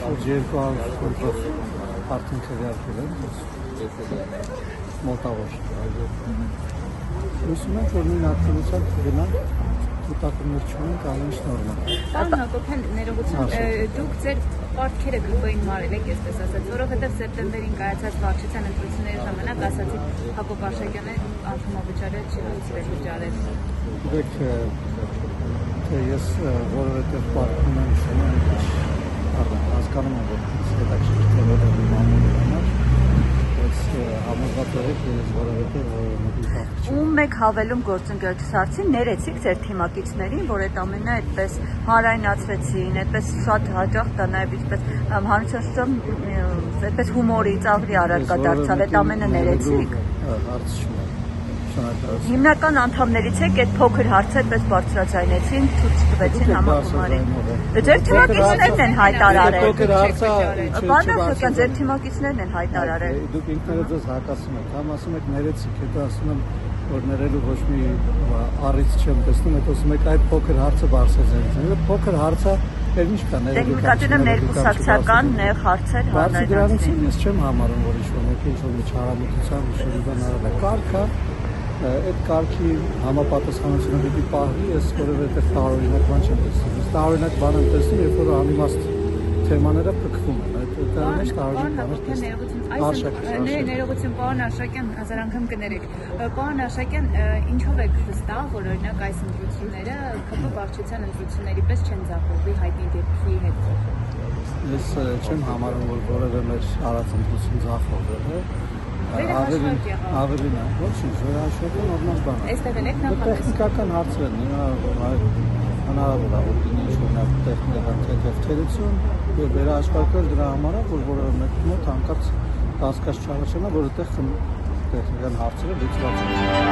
շուրջ 200 ֆուտով արդեն քվեարկել են մոտավոր։ Հուսում եմ, որ նույն ակտիվությամբ կգնան կուտակումներ չունենք, ամենից նորմալ։ Պարոն Հակոբյան, ներողություն, դուք ձեր պարտքերը գրվային մարել եք, այսպես ասած, որովհետև սեպտեմբերին կայացած վարչության ընտրությունների ժամանակ ասացիք Հակոբ Արշակյանը անդամավճարը չի հասցրել վճարել։ Գիտեք, թե ես որովհետև պարտքում եմ հասկանում եմ, որ հետաքրքիր թե որևէ մամուլի համար, բայց համոզված ես որովհետև մեկի պարտք չեմ։ Ում մեկ հավելում գործընկերությունից ներեցիք ձեր թիմակիցներին, որ այդ ամենը այդպես հանրայնացրեցին, այդպես շատ հաճախ դա նաև ինչպես հանրության այդպես հումորի ծաղրի առարկա դարձավ, այդ ամենը ներեցիք։ Հարց չունեմ։ Հիմնական անդամներից եք այդ փոքր հարցը այդպես բարձրաձայնեցին, ցույց տվեցին համագումարին։ Ձեր թիմակիցներն են հայտարարել։ Փոքր հարցը Բանական ձեր թիմակիցներն են հայտարարել։ Դուք ինքներդ ձեզ հակասում եք, համ ասում եք ներեցիք, հետո ասում եմ, որ ներելու ոչ մի առիթ չեմ տեսնում, հետո ասում եք այդ փոքր հարցը բարձրաձայնեցին։ Փոքր հարցը դեռ ինչ կա ներելու։ Նկատի ներկուսակցական նեղ հարցեր Բարձր դրանից ես չեմ համարում, որ ինչ-որ մեկը ինչ-որ միջարամտության ինչ-որ բան արել է։ Կարգը այդ կարգի համապատասխանությունը պիտի պահվի, ես որովհետև տարօրինակ բան չեմ տեսնում։ Ես տարօրինակ բան եմ տեսնում, երբ որ անիմաստ թեմաները փքվում են։ Դա մեջ տարօրինակ բաներ տեսնում։ Ներողություն, պարոն Արշակյան, հազար անգամ կներեք։ Պարոն Արշակյան, ինչով եք վստահ, որ օրինակ այս ընտրությունները ԿՊ վարչության ընտրությունների պես չեն ձախողվի հայտնի դեպքի հետ։ Ես չեմ համարում, որ որևէ մեր արած ընտրություն ձախողվել է։ Ավելին է, ոչինչ, վերահաշվելը նորմալ բան է։ Այստեղ եք նախատեսում։ Տեխնիկական հարցեր են, հնարավոր է, որ լինի ինչ-որ տեխնիկական թեթևություն եւ վերահաշվարկել դրա համար, որ որևէ մեկի մոտ հանկարծ կասկած չառաջանա, որ այդտեղ տեխնիկական հարցերը լուծված են։